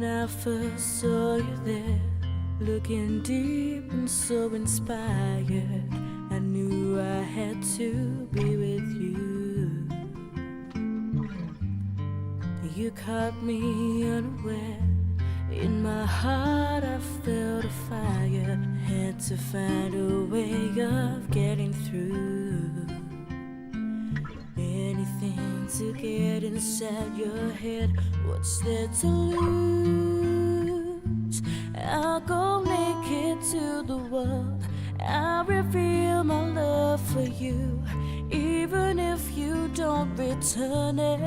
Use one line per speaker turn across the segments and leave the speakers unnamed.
When I first saw you there, looking deep and so inspired, I knew I had to be with you. You caught me unaware. In my heart I felt a fire. Had to find a way of getting through. Anything to get inside your head. What's there to lose? I'll go naked to the world. I'll reveal my love for you, even if you don't return it.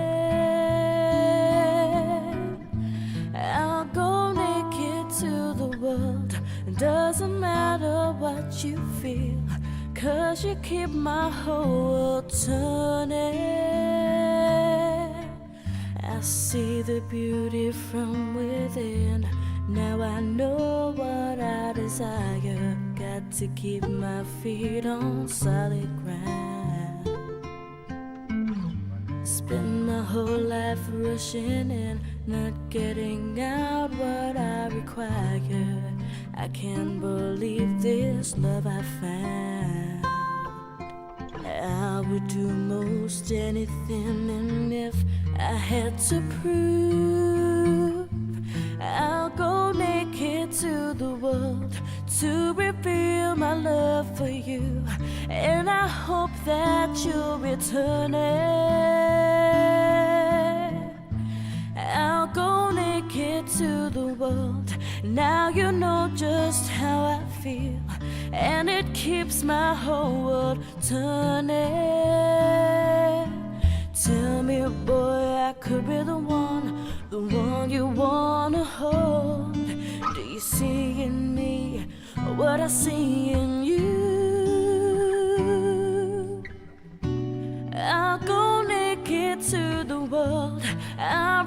I'll go naked to the world. Doesn't matter what you feel, 'cause you keep my whole world turning. I see the beauty from within. Now I know what I desire. Got to keep my feet on solid ground. Spend my whole life rushing in, not getting out what I require. I can't believe this love I found. I would do most anything, and if I had to prove, I'll go naked to the world to reveal my love for you, and I hope that you'll return it. I'll go naked to the world. Now you know just how I feel, and it keeps my whole world turning. Tell me, boy, I could be the one you wanna hold. Do you see in me what I see in you? I'll go naked to the world. I'll